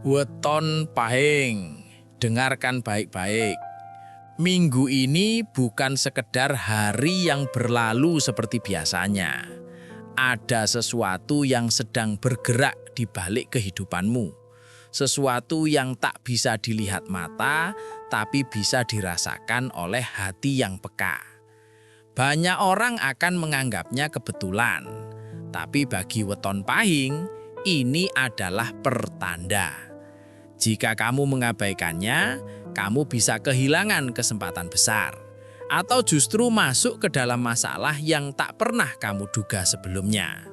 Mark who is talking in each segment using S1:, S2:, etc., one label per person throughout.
S1: Weton Pahing, dengarkan baik-baik. Minggu ini bukan sekedar hari yang berlalu seperti biasanya. Ada sesuatu yang sedang bergerak di balik kehidupanmu. Sesuatu yang tak bisa dilihat mata, tapi bisa dirasakan oleh hati yang peka. Banyak orang akan menganggapnya kebetulan, tapi bagi Weton Pahing, ini adalah pertanda. Jika kamu mengabaikannya, kamu bisa kehilangan kesempatan besar, atau justru masuk ke dalam masalah yang tak pernah kamu duga sebelumnya.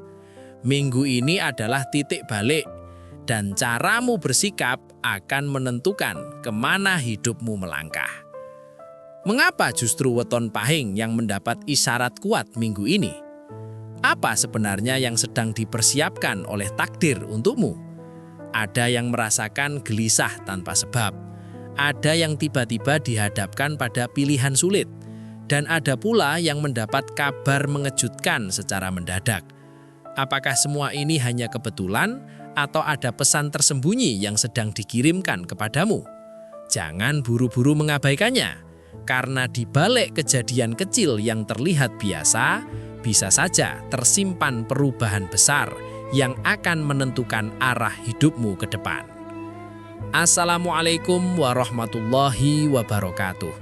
S1: Minggu ini adalah titik balik, dan caramu bersikap akan menentukan kemana hidupmu melangkah. Mengapa justru Weton Pahing yang mendapat isyarat kuat minggu ini? Apa sebenarnya yang sedang dipersiapkan oleh takdir untukmu? Ada yang merasakan gelisah tanpa sebab, ada yang tiba-tiba dihadapkan pada pilihan sulit, dan ada pula yang mendapat kabar mengejutkan secara mendadak. Apakah semua ini hanya kebetulan atau ada pesan tersembunyi yang sedang dikirimkan kepadamu? Jangan buru-buru mengabaikannya, karena di balik kejadian kecil yang terlihat biasa, bisa saja tersimpan perubahan besar yang akan menentukan arah hidupmu ke depan. Assalamualaikum warahmatullahi wabarakatuh.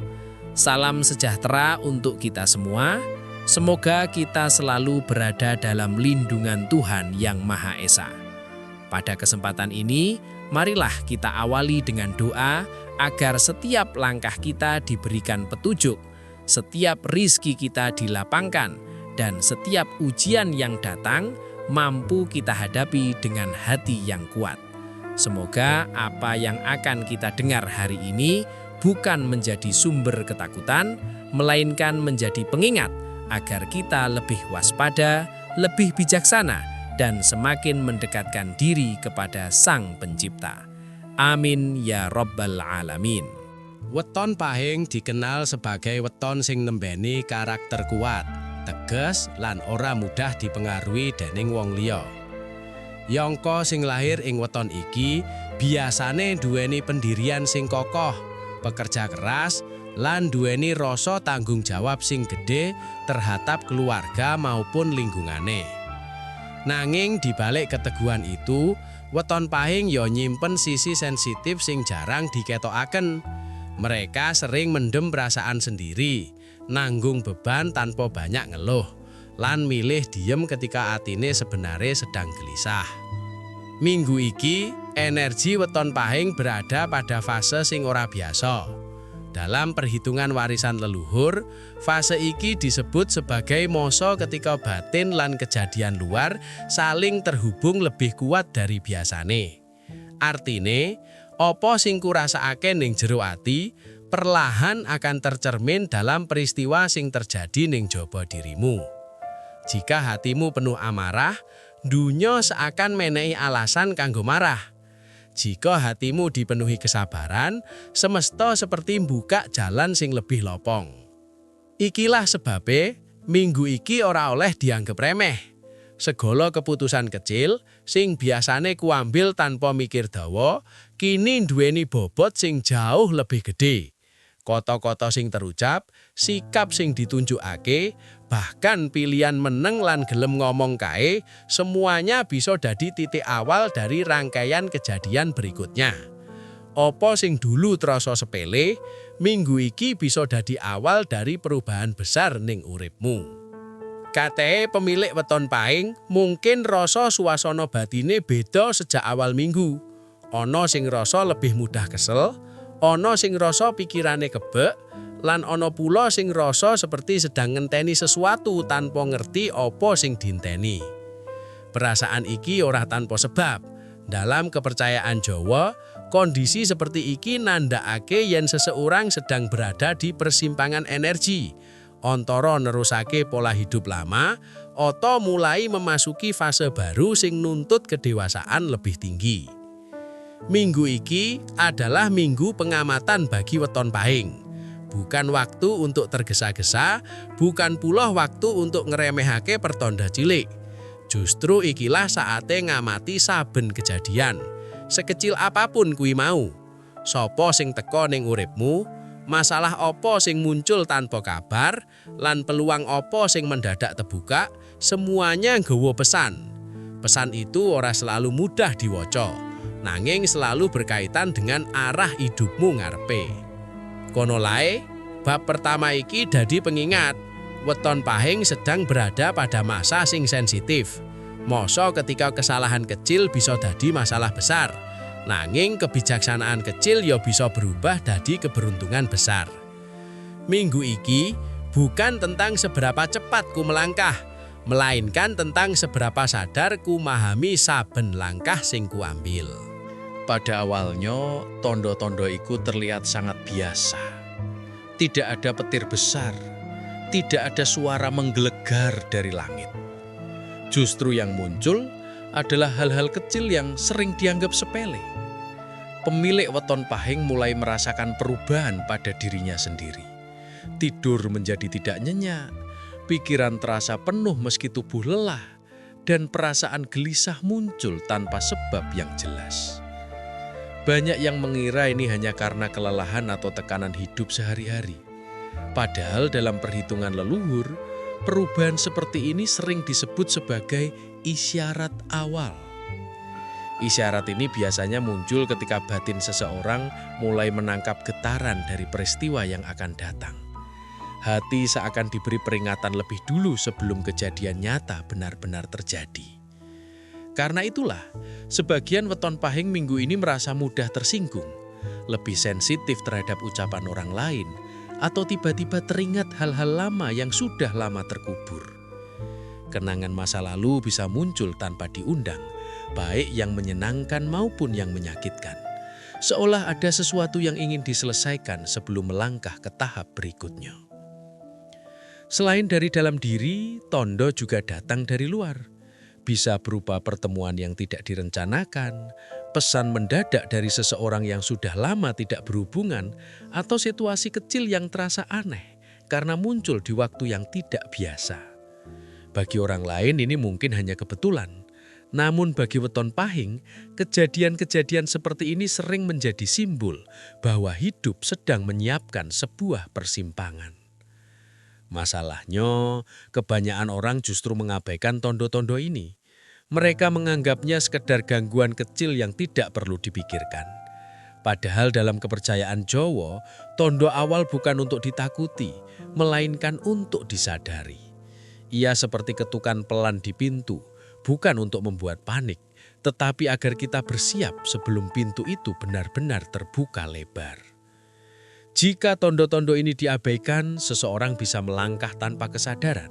S1: Salam sejahtera untuk kita semua. Semoga kita selalu berada dalam lindungan Tuhan Yang Maha Esa. Pada kesempatan ini, marilah kita awali dengan doa agar setiap langkah kita diberikan petunjuk, setiap rizki kita dilapangkan, dan setiap ujian yang datang mampu kita hadapi dengan hati yang kuat. Semoga apa yang akan kita dengar hari ini bukan menjadi sumber ketakutan, melainkan menjadi pengingat agar kita lebih waspada, lebih bijaksana, dan semakin mendekatkan diri kepada Sang Pencipta. Amin ya Rabbal Alamin.
S2: Weton Pahing dikenal sebagai weton sing nembeni karakter kuat, tegas lan ora mudah dipengaruhi dening wong liya. Yangka sing lahir ing weton iki biasane duweni pendirian sing kokoh, pekerja keras, lan duweni rasa tanggung jawab sing gedhe terhadap keluarga maupun lingkungane. Nanging dibalik keteguhan itu, Weton Pahing ya nyimpen sisi sensitif sing jarang diketokaken. Mereka sering mendem perasaan sendiri, nanggung beban tanpa banyak ngeluh, lan milih diem ketika atine sebenarnya sedang gelisah. Minggu iki, energi Weton Pahing berada pada fase sing ora biasa. Dalam perhitungan warisan leluhur, fase iki disebut sebagai masa ketika batin lan kejadian luar saling terhubung lebih kuat dari biasane. Artine, apa sing kurasakake ning jero ati, perlahan akan tercermin dalam peristiwa sing terjadi ning jaba dirimu. Jika hatimu penuh amarah, dunya seakan menehi alasan kanggo marah. Jika hatimu dipenuhi kesabaran, semesta seperti buka jalan sing lebih lopong. Ikilah sebabnya, minggu iki ora oleh dianggap remeh. Segala keputusan kecil, sing biasane kuambil tanpa mikir dawa, kini duweni bobot sing jauh lebih gede. Kata-kata sing terucap, sikap sing ditunjukake, bahkan pilihan meneng lan gelem ngomong kae, semuanya bisa dadi titik awal dari rangkaian kejadian berikutnya. Apa sing dulu terasa sepele, minggu iki bisa dadi awal dari perubahan besar ning uripmu. Katene pemilik Weton Pahing mungkin rasa suasana batine beda sejak awal minggu. Ana sing rasa lebih mudah kesel, ana sing rasa pikirane kebek, lan ana pula sing rasa seperti sedang ngenteni sesuatu tanpa ngerti apa sing diinteni. Perasaan iki ora tanpa sebab. Dalam kepercayaan Jawa, kondisi seperti iki nandhakake yen seseorang sedang berada di persimpangan energi, antara nerusake pola hidup lama atau mulai memasuki fase baru sing nuntut kedewasaan lebih tinggi. Minggu iki adalah minggu pengamatan bagi Weton Pahing. Bukan waktu untuk tergesa-gesa, bukan pula waktu untuk ngeremehake pertanda cilik. Justru ikilah saate ngamati saben kejadian. Sekecil apapun kuwi mau. Sopo sing teko ning uripmu, masalah opo sing muncul tanpa kabar, lan peluang opo sing mendadak terbuka, semuanya nggawa pesan. Pesan itu ora selalu mudah diwaca, nanging selalu berkaitan dengan arah hidupmu ngarepe. Kono lae, bab pertama iki dadi pengingat, weton pahing sedang berada pada masa sing sensitif. Mosok ketika kesalahan kecil bisa dadi masalah besar. Nanging kebijaksanaan kecil ya bisa berubah dadi keberuntungan besar. Minggu iki bukan tentang seberapa cepat ku melangkah, melainkan tentang seberapa sadar ku memahami saben langkah sing ku ambil.
S1: Pada awalnya, tondo-tondo itu terlihat sangat biasa. Tidak ada petir besar, tidak ada suara menggelegar dari langit. Justru yang muncul adalah hal-hal kecil yang sering dianggap sepele. Pemilik weton pahing mulai merasakan perubahan pada dirinya sendiri. Tidur menjadi tidak nyenyak, pikiran terasa penuh meski tubuh lelah, dan perasaan gelisah muncul tanpa sebab yang jelas. Banyak yang mengira ini hanya karena kelelahan atau tekanan hidup sehari-hari. Padahal dalam perhitungan leluhur, perubahan seperti ini sering disebut sebagai isyarat awal. Isyarat ini biasanya muncul ketika batin seseorang mulai menangkap getaran dari peristiwa yang akan datang. Hati seakan diberi peringatan lebih dulu sebelum kejadian nyata benar-benar terjadi. Karena itulah, sebagian weton pahing minggu ini merasa mudah tersinggung, lebih sensitif terhadap ucapan orang lain, atau tiba-tiba teringat hal-hal lama yang sudah lama terkubur. Kenangan masa lalu bisa muncul tanpa diundang, baik yang menyenangkan maupun yang menyakitkan. Seolah ada sesuatu yang ingin diselesaikan sebelum melangkah ke tahap berikutnya. Selain dari dalam diri, tondo juga datang dari luar. Bisa berupa pertemuan yang tidak direncanakan, pesan mendadak dari seseorang yang sudah lama tidak berhubungan, atau situasi kecil yang terasa aneh karena muncul di waktu yang tidak biasa. Bagi orang lain ini mungkin hanya kebetulan. Namun bagi weton pahing, kejadian-kejadian seperti ini sering menjadi simbol bahwa hidup sedang menyiapkan sebuah persimpangan. Masalahnya, kebanyakan orang justru mengabaikan tondo-tondo ini. Mereka menganggapnya sekedar gangguan kecil yang tidak perlu dipikirkan. Padahal dalam kepercayaan Jawa, tondo awal bukan untuk ditakuti, melainkan untuk disadari. Ia seperti ketukan pelan di pintu, bukan untuk membuat panik, tetapi agar kita bersiap sebelum pintu itu benar-benar terbuka lebar. Jika tondo-tondo ini diabaikan, seseorang bisa melangkah tanpa kesadaran.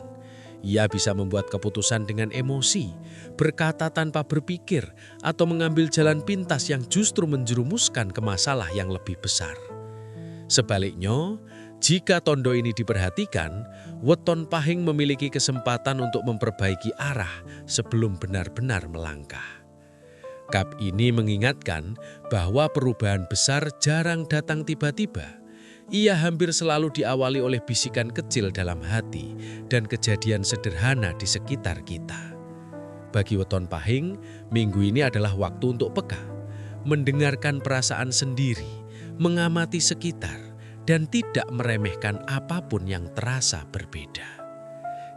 S1: Ia bisa membuat keputusan dengan emosi, berkata tanpa berpikir, atau mengambil jalan pintas yang justru menjerumuskan ke masalah yang lebih besar. Sebaliknya, jika tondo ini diperhatikan, weton pahing memiliki kesempatan untuk memperbaiki arah sebelum benar-benar melangkah. Kap ini mengingatkan bahwa perubahan besar jarang datang tiba-tiba. Ia hampir selalu diawali oleh bisikan kecil dalam hati dan kejadian sederhana di sekitar kita. Bagi weton pahing, minggu ini adalah waktu untuk peka, mendengarkan perasaan sendiri, mengamati sekitar, dan tidak meremehkan apapun yang terasa berbeda.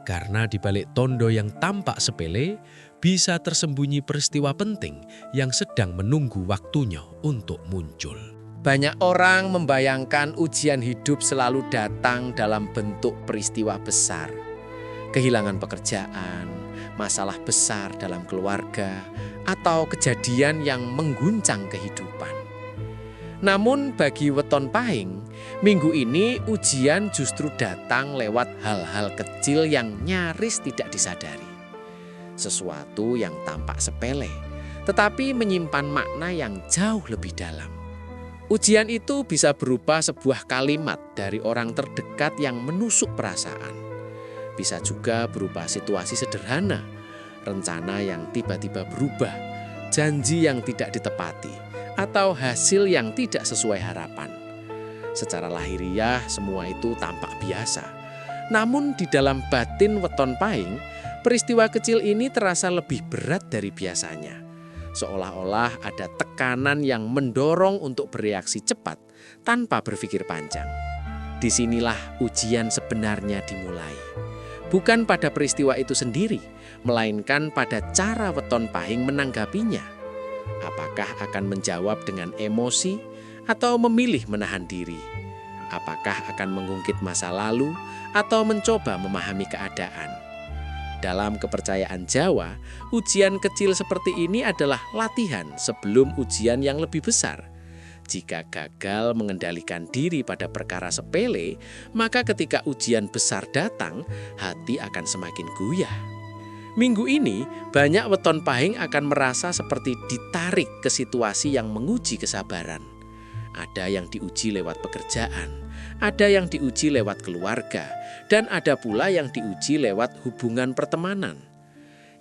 S1: Karena di balik tondo yang tampak sepele, bisa tersembunyi peristiwa penting yang sedang menunggu waktunya untuk muncul.
S3: Banyak orang membayangkan ujian hidup selalu datang dalam bentuk peristiwa besar. Kehilangan pekerjaan, masalah besar dalam keluarga, atau kejadian yang mengguncang kehidupan. Namun bagi weton pahing, minggu ini ujian justru datang lewat hal-hal kecil yang nyaris tidak disadari. Sesuatu yang tampak sepele, tetapi menyimpan makna yang jauh lebih dalam. Ujian itu bisa berupa sebuah kalimat dari orang terdekat yang menusuk perasaan. Bisa juga berupa situasi sederhana, rencana yang tiba-tiba berubah, janji yang tidak ditepati, atau hasil yang tidak sesuai harapan. Secara lahiriah semua itu tampak biasa. Namun di dalam batin weton pahing, peristiwa kecil ini terasa lebih berat dari biasanya. Seolah-olah ada tekanan yang mendorong untuk bereaksi cepat tanpa berpikir panjang. Disinilah ujian sebenarnya dimulai. Bukan pada peristiwa itu sendiri, melainkan pada cara weton pahing menanggapinya. Apakah akan menjawab dengan emosi atau memilih menahan diri? Apakah akan mengungkit masa lalu atau mencoba memahami keadaan? Dalam kepercayaan Jawa, ujian kecil seperti ini adalah latihan sebelum ujian yang lebih besar. Jika gagal mengendalikan diri pada perkara sepele, maka ketika ujian besar datang, hati akan semakin goyah. Minggu ini, banyak weton pahing akan merasa seperti ditarik ke situasi yang menguji kesabaran. Ada yang diuji lewat pekerjaan, ada yang diuji lewat keluarga, dan ada pula yang diuji lewat hubungan pertemanan.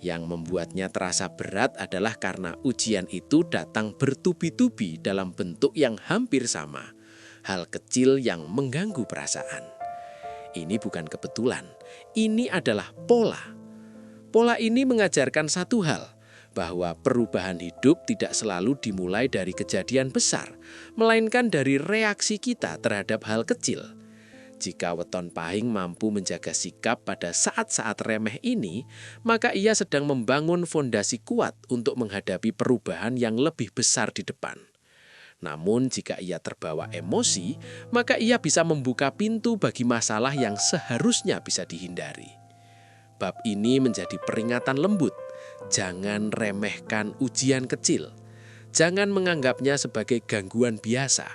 S3: Yang membuatnya terasa berat adalah karena ujian itu datang bertubi-tubi dalam bentuk yang hampir sama. Hal kecil yang mengganggu perasaan. Ini bukan kebetulan, ini adalah pola. Pola ini mengajarkan satu hal, bahwa perubahan hidup tidak selalu dimulai dari kejadian besar, melainkan dari reaksi kita terhadap hal kecil. Jika weton pahing mampu menjaga sikap pada saat-saat remeh ini, maka ia sedang membangun fondasi kuat untuk menghadapi perubahan yang lebih besar di depan. Namun jika ia terbawa emosi, maka ia bisa membuka pintu bagi masalah yang seharusnya bisa dihindari. Bab ini menjadi peringatan lembut. Jangan remehkan ujian kecil. Jangan menganggapnya sebagai gangguan biasa.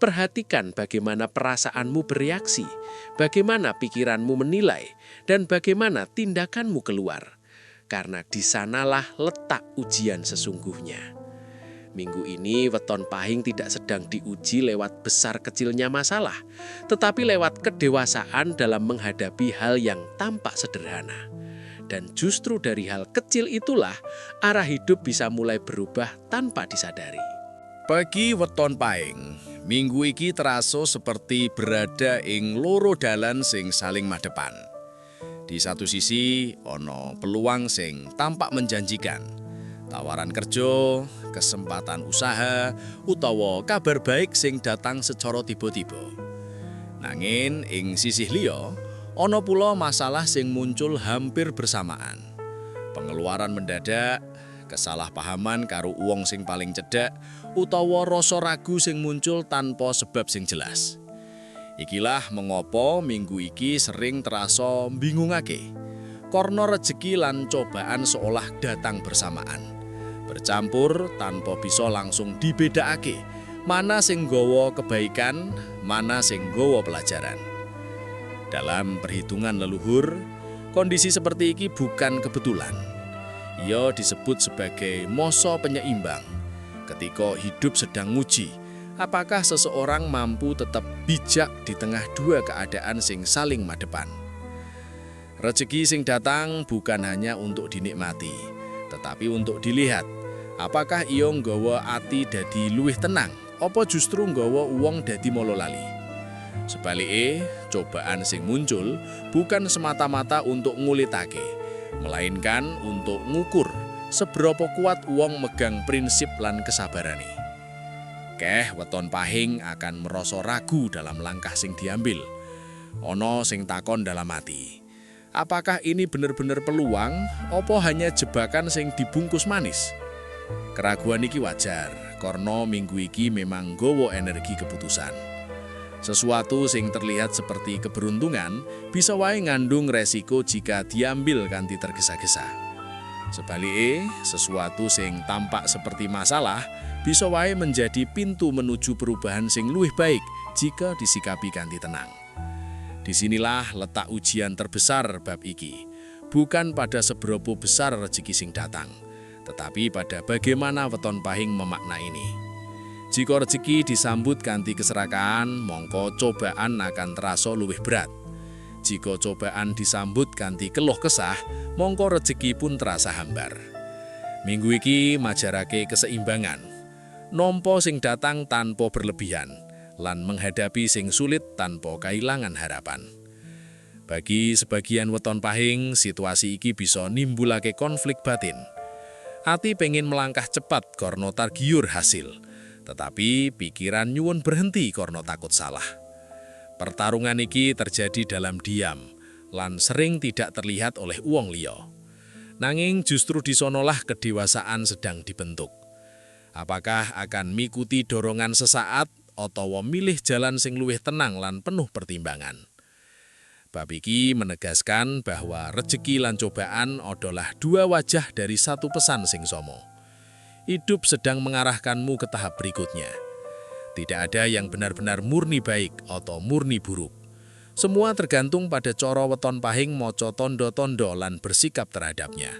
S3: Perhatikan bagaimana perasaanmu bereaksi, bagaimana pikiranmu menilai, dan bagaimana tindakanmu keluar. Karena di sanalah letak ujian sesungguhnya. Minggu ini weton pahing tidak sedang diuji lewat besar kecilnya masalah, tetapi lewat kedewasaan dalam menghadapi hal yang tampak sederhana. Dan justru dari hal kecil itulah arah hidup bisa mulai berubah tanpa disadari.
S1: Bagi weton pahing, minggu iki terasa seperti berada ing loro dalan sing saling madepan. Di satu sisi, ono peluang sing tampak menjanjikan. Tawaran kerja, kesempatan usaha, utawa kabar baik sing datang secara tiba-tiba. Nanging ing sisih liya, ono pula masalah sing muncul hampir bersamaan. Pengeluaran mendadak, kesalahpahaman karo uwong sing paling cedhak, utawa rasa ragu sing muncul tanpa sebab sing jelas. Ikilah mengapa minggu iki sering terasa mbingungake. Karena rejeki lan cobaan seolah datang bersamaan. Bercampur tanpa bisa langsung dibedakake. Mana sing nggawa kebaikan, mana sing nggawa pelajaran. Dalam perhitungan leluhur, kondisi seperti ini bukan kebetulan. Ia disebut sebagai masa penyeimbang. Ketika hidup sedang nguji, apakah seseorang mampu tetap bijak di tengah dua keadaan sing saling madepan. Rezeki sing datang bukan hanya untuk dinikmati, tetapi untuk dilihat. Apakah ia nggawa ati dadi luwih tenang, apa justru nggawa uwong dadi molo lali. Sebaliknya, cobaan sing muncul bukan semata-mata untuk ngulitake, melainkan untuk ngukur seberapa kuat uwong megang prinsip lan kesabarane. Keh weton pahing akan merasa ragu dalam langkah sing diambil. Ono sing takon dalam hati, apakah ini benar-benar peluang, apa hanya jebakan sing dibungkus manis? Keraguan iki wajar, karena minggu iki memang nggawa energi keputusan. Sesuatu sing terlihat seperti keberuntungan bisa wae ngandung resiko jika diambil kanthi tergesa-gesa. Sebaliknya, sesuatu sing tampak seperti masalah bisa wae menjadi pintu menuju perubahan sing luwih baik jika disikapi kanthi tenang. Disinilah letak ujian terbesar bab iki, bukan pada seberapa besar rezeki sing datang, tetapi pada bagaimana weton pahing memaknai ini. Jika rezeki disambut kanthi keserakahan, mongko cobaan akan terasa luwih berat. Jika cobaan disambut kanthi keluh kesah, mongko rezeki pun terasa hambar. Minggu iki majarake keseimbangan. Nampa sing datang tanpa berlebihan, lan menghadapi sing sulit tanpa kehilangan harapan. Bagi sebagian weton pahing, situasi iki bisa nimbulake konflik batin. Ati pengen melangkah cepat karena targiur hasil, tetapi pikiran nyuwun berhenti karena takut salah. Pertarungan iki terjadi dalam diam, lan sering tidak terlihat oleh wong liya. Nanging justru disonolah kedewasaan sedang dibentuk. Apakah akan mikuti dorongan sesaat utawa milih jalan sing luwih tenang lan penuh pertimbangan? Bab iki menegaskan bahwa rejeki lan cobaan adalah dua wajah dari satu pesan sing somo. Hidup sedang mengarahkanmu ke tahap berikutnya. Tidak ada yang benar-benar murni baik atau murni buruk. Semua tergantung pada cara weton pahing maca tondo-tondo lan bersikap terhadapnya.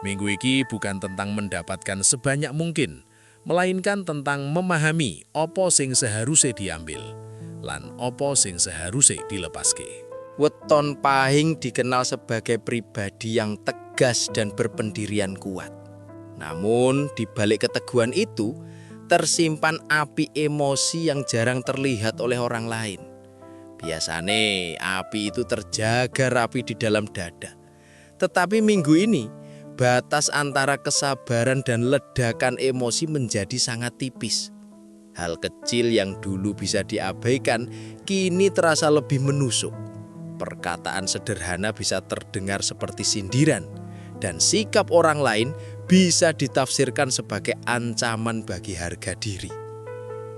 S1: Minggu iki bukan tentang mendapatkan sebanyak mungkin, melainkan tentang memahami apa sing seharusnya diambil, lan apa sing seharusnya dilepaske.
S3: Weton Pahing dikenal sebagai pribadi yang tegas dan berpendirian kuat. Namun, di balik keteguhan itu, tersimpan api emosi yang jarang terlihat oleh orang lain. Biasanya api itu terjaga rapi di dalam dada. Tetapi minggu ini, batas antara kesabaran dan ledakan emosi menjadi sangat tipis. Hal kecil yang dulu bisa diabaikan, kini terasa lebih menusuk. Perkataan sederhana bisa terdengar seperti sindiran, dan sikap orang lain bisa ditafsirkan sebagai ancaman bagi harga diri.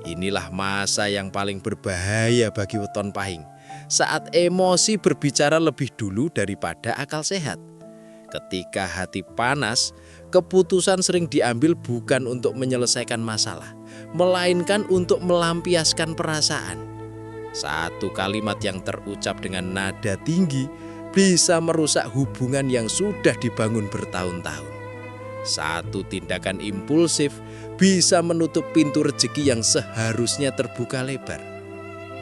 S3: Inilah masa yang paling berbahaya bagi weton pahing, saat emosi berbicara lebih dulu daripada akal sehat. Ketika hati panas, keputusan sering diambil bukan untuk menyelesaikan masalah, melainkan untuk melampiaskan perasaan. Satu kalimat yang terucap dengan nada tinggi bisa merusak hubungan yang sudah dibangun bertahun-tahun. Satu tindakan impulsif bisa menutup pintu rezeki yang seharusnya terbuka lebar.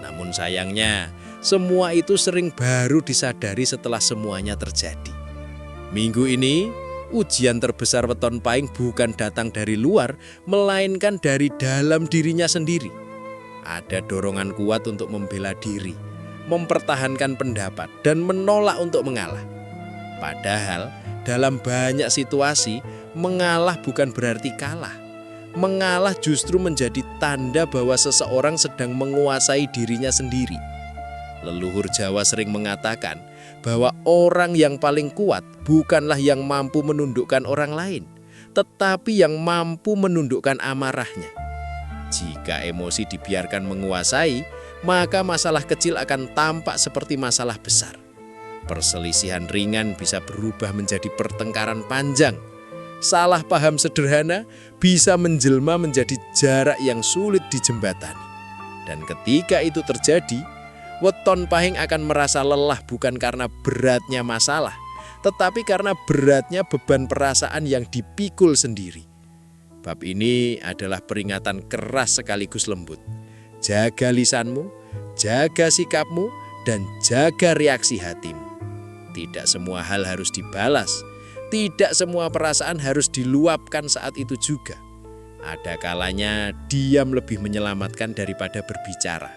S3: Namun sayangnya, semua itu sering baru disadari setelah semuanya terjadi. Minggu ini, ujian terbesar weton pahing bukan datang dari luar, melainkan dari dalam dirinya sendiri. Ada dorongan kuat untuk membela diri, mempertahankan pendapat, dan menolak untuk mengalah. Padahal, dalam banyak situasi, mengalah bukan berarti kalah. Mengalah justru menjadi tanda bahwa seseorang sedang menguasai dirinya sendiri. Leluhur Jawa sering mengatakan bahwa orang yang paling kuat bukanlah yang mampu menundukkan orang lain, tetapi yang mampu menundukkan amarahnya. Jika emosi dibiarkan menguasai, maka masalah kecil akan tampak seperti masalah besar. Perselisihan ringan bisa berubah menjadi pertengkaran panjang. Salah paham sederhana bisa menjelma menjadi jarak yang sulit dijembatani. Dan ketika itu terjadi, weton pahing akan merasa lelah bukan karena beratnya masalah, tetapi karena beratnya beban perasaan yang dipikul sendiri. Bab ini adalah peringatan keras sekaligus lembut. Jaga lisanmu, jaga sikapmu, dan jaga reaksi hatimu. Tidak semua hal harus dibalas. Tidak semua perasaan harus diluapkan saat itu juga. Ada kalanya diam lebih menyelamatkan daripada berbicara.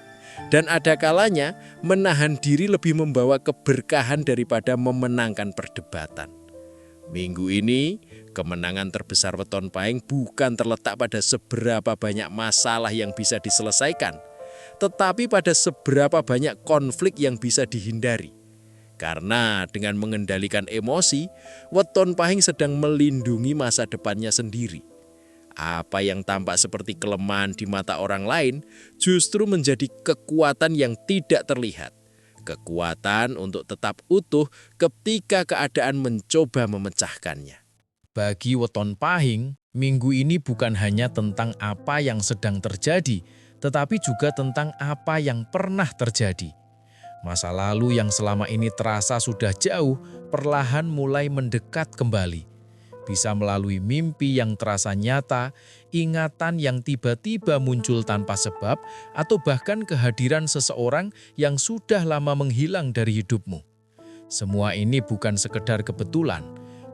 S3: Dan ada kalanya menahan diri lebih membawa keberkahan daripada memenangkan perdebatan. Minggu ini, kemenangan terbesar weton pahing bukan terletak pada seberapa banyak masalah yang bisa diselesaikan, tetapi pada seberapa banyak konflik yang bisa dihindari. Karena dengan mengendalikan emosi, weton pahing sedang melindungi masa depannya sendiri. Apa yang tampak seperti kelemahan di mata orang lain justru menjadi kekuatan yang tidak terlihat. Kekuatan untuk tetap utuh ketika keadaan mencoba memecahkannya.
S1: Bagi weton pahing, minggu ini bukan hanya tentang apa yang sedang terjadi, tetapi juga tentang apa yang pernah terjadi. Masa lalu yang selama ini terasa sudah jauh, perlahan mulai mendekat kembali. Bisa melalui mimpi yang terasa nyata, ingatan yang tiba-tiba muncul tanpa sebab, atau bahkan kehadiran seseorang yang sudah lama menghilang dari hidupmu. Semua ini bukan sekedar kebetulan.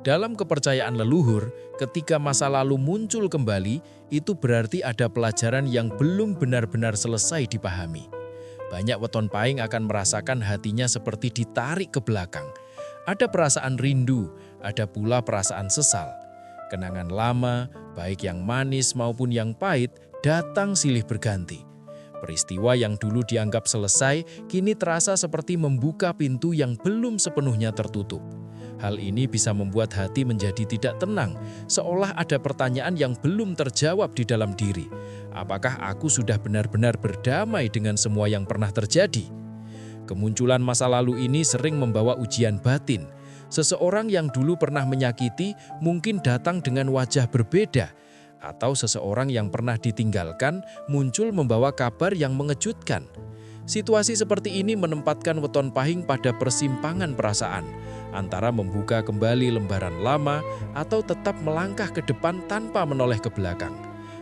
S1: Dalam kepercayaan leluhur, ketika masa lalu muncul kembali, itu berarti ada pelajaran yang belum benar-benar selesai dipahami. Banyak weton pahing akan merasakan hatinya seperti ditarik ke belakang. Ada perasaan rindu, ada pula perasaan sesal. Kenangan lama, baik yang manis maupun yang pahit, datang silih berganti. Peristiwa yang dulu dianggap selesai, kini terasa seperti membuka pintu yang belum sepenuhnya tertutup. Hal ini bisa membuat hati menjadi tidak tenang, seolah ada pertanyaan yang belum terjawab di dalam diri. Apakah aku sudah benar-benar berdamai dengan semua yang pernah terjadi? Kemunculan masa lalu ini sering membawa ujian batin. Seseorang yang dulu pernah menyakiti mungkin datang dengan wajah berbeda, atau seseorang yang pernah ditinggalkan muncul membawa kabar yang mengejutkan. Situasi seperti ini menempatkan Weton Pahing pada persimpangan perasaan, antara membuka kembali lembaran lama atau tetap melangkah ke depan tanpa menoleh ke belakang.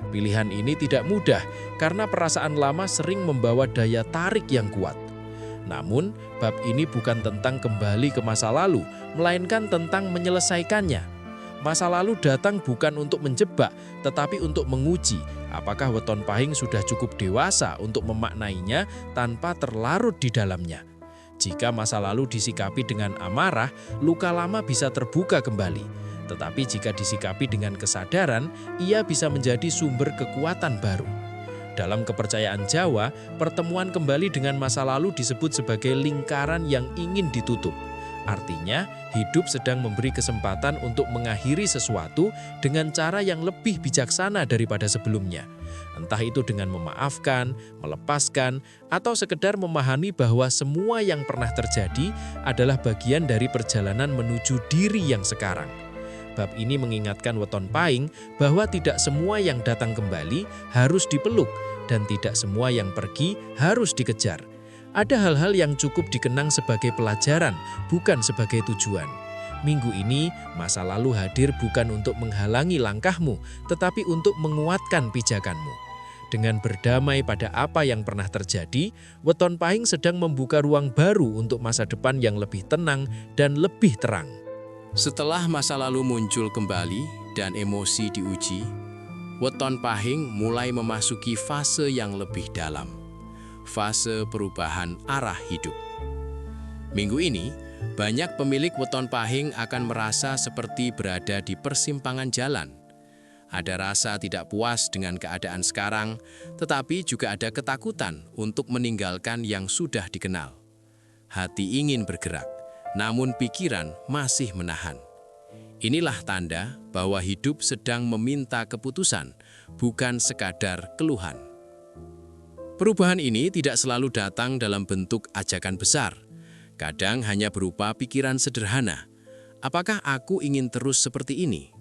S1: Pilihan ini tidak mudah karena perasaan lama sering membawa daya tarik yang kuat. Namun, bab ini bukan tentang kembali ke masa lalu, melainkan tentang menyelesaikannya. Masa lalu datang bukan untuk menjebak, tetapi untuk menguji apakah Weton Pahing sudah cukup dewasa untuk memaknainya tanpa terlarut di dalamnya. Jika masa lalu disikapi dengan amarah, luka lama bisa terbuka kembali. Tetapi jika disikapi dengan kesadaran, ia bisa menjadi sumber kekuatan baru. Dalam kepercayaan Jawa, pertemuan kembali dengan masa lalu disebut sebagai lingkaran yang ingin ditutup. Artinya, hidup sedang memberi kesempatan untuk mengakhiri sesuatu dengan cara yang lebih bijaksana daripada sebelumnya. Entah itu dengan memaafkan, melepaskan, atau sekedar memahami bahwa semua yang pernah terjadi adalah bagian dari perjalanan menuju diri yang sekarang. Bab ini mengingatkan Weton Pahing bahwa tidak semua yang datang kembali harus dipeluk dan tidak semua yang pergi harus dikejar. Ada hal-hal yang cukup dikenang sebagai pelajaran, bukan sebagai tujuan. Minggu ini, masa lalu hadir bukan untuk menghalangi langkahmu, tetapi untuk menguatkan pijakanmu. Dengan berdamai pada apa yang pernah terjadi, Weton Pahing sedang membuka ruang baru untuk masa depan yang lebih tenang dan lebih terang.
S2: Setelah masa lalu muncul kembali dan emosi diuji, Weton Pahing mulai memasuki fase yang lebih dalam. Fase perubahan arah hidup. Minggu ini, banyak pemilik Weton Pahing akan merasa seperti berada di persimpangan jalan. Ada rasa tidak puas dengan keadaan sekarang, tetapi juga ada ketakutan untuk meninggalkan yang sudah dikenal. Hati ingin bergerak, namun pikiran masih menahan. Inilah tanda bahwa hidup sedang meminta keputusan, bukan sekadar keluhan. Perubahan ini tidak selalu datang dalam bentuk ajakan besar. Kadang hanya berupa pikiran sederhana. Apakah aku ingin terus seperti ini?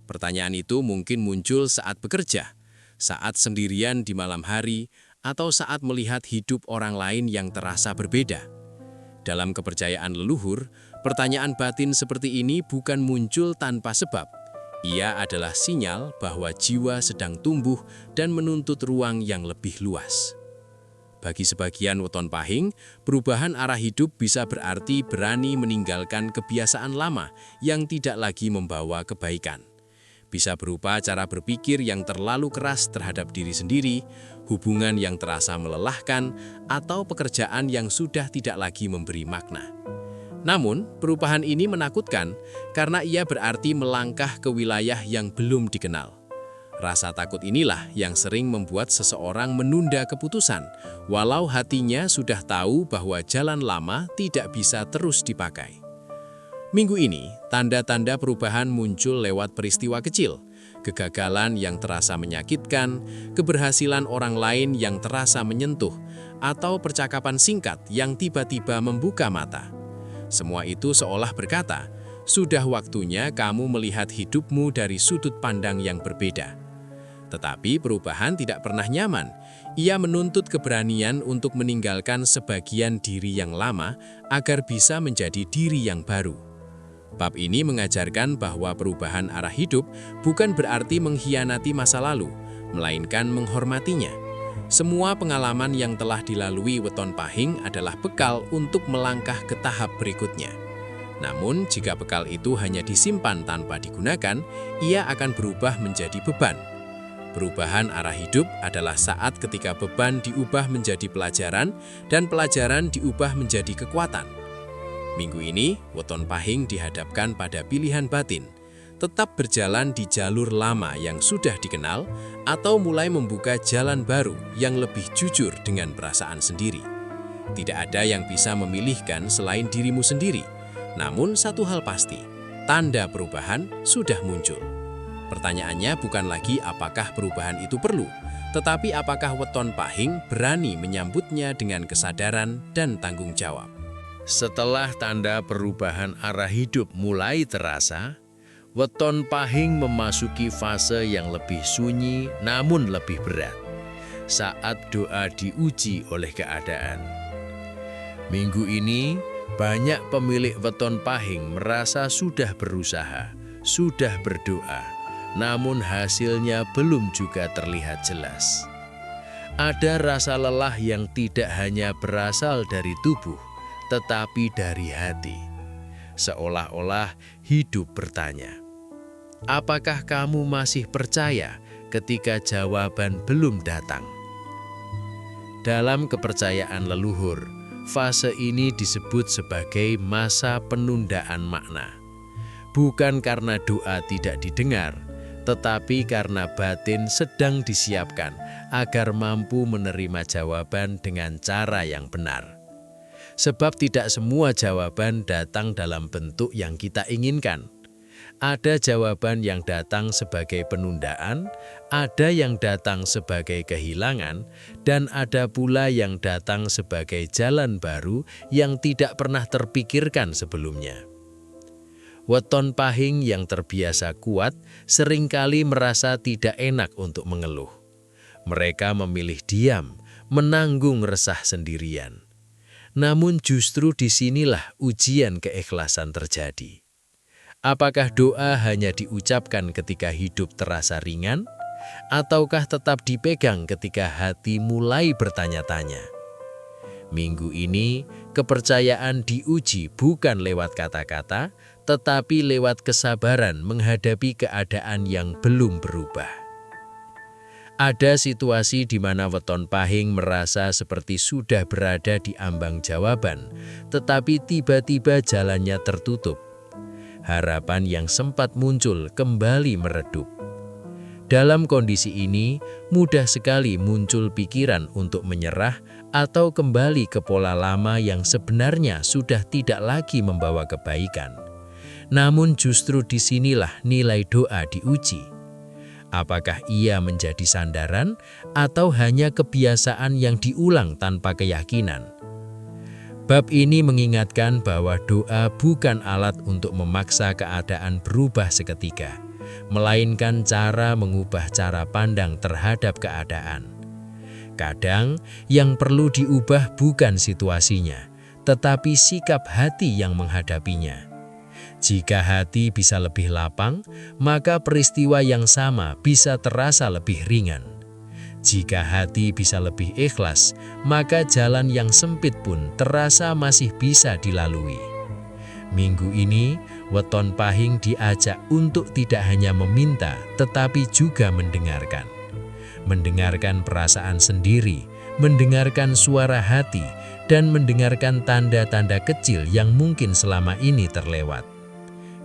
S2: Pertanyaan itu mungkin muncul saat bekerja, saat sendirian di malam hari, atau saat melihat hidup orang lain yang terasa berbeda. Dalam kepercayaan leluhur, pertanyaan batin seperti ini bukan muncul tanpa sebab. Ia adalah sinyal bahwa jiwa sedang tumbuh dan menuntut ruang yang lebih luas. Bagi sebagian Weton Pahing, perubahan arah hidup bisa berarti berani meninggalkan kebiasaan lama yang tidak lagi membawa kebaikan. Bisa berupa cara berpikir yang terlalu keras terhadap diri sendiri, hubungan yang terasa melelahkan, atau pekerjaan yang sudah tidak lagi memberi makna. Namun, perubahan ini menakutkan karena ia berarti melangkah ke wilayah yang belum dikenal. Rasa takut inilah yang sering membuat seseorang menunda keputusan, walau hatinya sudah tahu bahwa jalan lama tidak bisa terus dipakai. Minggu ini, tanda-tanda perubahan muncul lewat peristiwa kecil, kegagalan yang terasa menyakitkan, keberhasilan orang lain yang terasa menyentuh, atau percakapan singkat yang tiba-tiba membuka mata. Semua itu seolah berkata, sudah waktunya kamu melihat hidupmu dari sudut pandang yang berbeda. Tetapi perubahan tidak pernah nyaman. Ia menuntut keberanian untuk meninggalkan sebagian diri yang lama agar bisa menjadi diri yang baru. Bab ini mengajarkan bahwa perubahan arah hidup bukan berarti mengkhianati masa lalu, melainkan menghormatinya. Semua pengalaman yang telah dilalui Weton Pahing adalah bekal untuk melangkah ke tahap berikutnya. Namun, jika bekal itu hanya disimpan tanpa digunakan, ia akan berubah menjadi beban. Perubahan arah hidup adalah saat ketika beban diubah menjadi pelajaran dan pelajaran diubah menjadi kekuatan. Minggu ini, Weton Pahing dihadapkan pada pilihan batin. tetap berjalan di jalur lama yang sudah dikenal, atau mulai membuka jalan baru yang lebih jujur dengan perasaan sendiri. Tidak ada yang bisa memilihkan selain dirimu sendiri. Namun satu hal pasti, tanda perubahan sudah muncul. Pertanyaannya bukan lagi apakah perubahan itu perlu, tetapi apakah weton pahing berani menyambutnya dengan kesadaran dan tanggung jawab.
S1: Setelah tanda perubahan arah hidup mulai terasa, weton pahing memasuki fase yang lebih sunyi namun lebih berat, saat doa diuji oleh keadaan. Minggu ini, banyak pemilik weton pahing merasa sudah berusaha, sudah berdoa, namun hasilnya belum juga terlihat jelas. Ada rasa lelah yang tidak hanya berasal dari tubuh, tetapi dari hati. Seolah-olah hidup bertanya, apakah kamu masih percaya ketika jawaban belum datang? Dalam kepercayaan leluhur, fase ini disebut sebagai masa penundaan makna. Bukan karena doa tidak didengar, tetapi karena batin sedang disiapkan agar mampu menerima jawaban dengan cara yang benar. Sebab tidak semua jawaban datang dalam bentuk yang kita inginkan. Ada jawaban yang datang sebagai penundaan, ada yang datang sebagai kehilangan, dan ada pula yang datang sebagai jalan baru yang tidak pernah terpikirkan sebelumnya. Weton pahing yang terbiasa kuat seringkali merasa tidak enak untuk mengeluh. Mereka memilih diam, menanggung resah sendirian. Namun justru disinilah ujian keikhlasan terjadi. Apakah doa hanya diucapkan ketika hidup terasa ringan, ataukah tetap dipegang ketika hati mulai bertanya-tanya? Minggu ini, kepercayaan diuji bukan lewat kata-kata, tetapi lewat kesabaran menghadapi keadaan yang belum berubah. Ada situasi di mana weton pahing merasa seperti sudah berada di ambang jawaban, tetapi tiba-tiba jalannya tertutup. Harapan yang sempat muncul kembali meredup. Dalam kondisi ini, mudah sekali muncul pikiran untuk menyerah atau kembali ke pola lama yang sebenarnya sudah tidak lagi membawa kebaikan. Namun justru disinilah nilai doa diuji. Apakah ia menjadi sandaran atau hanya kebiasaan yang diulang tanpa keyakinan? Bab ini mengingatkan bahwa doa bukan alat untuk memaksa keadaan berubah seketika, melainkan cara mengubah cara pandang terhadap keadaan. Kadang yang perlu diubah bukan situasinya, tetapi sikap hati yang menghadapinya. Jika hati bisa lebih lapang, maka peristiwa yang sama bisa terasa lebih ringan. Jika hati bisa lebih ikhlas, maka jalan yang sempit pun terasa masih bisa dilalui. Minggu ini, weton pahing diajak untuk tidak hanya meminta, tetapi juga mendengarkan. Mendengarkan perasaan sendiri, mendengarkan suara hati, dan mendengarkan tanda-tanda kecil yang mungkin selama ini terlewat.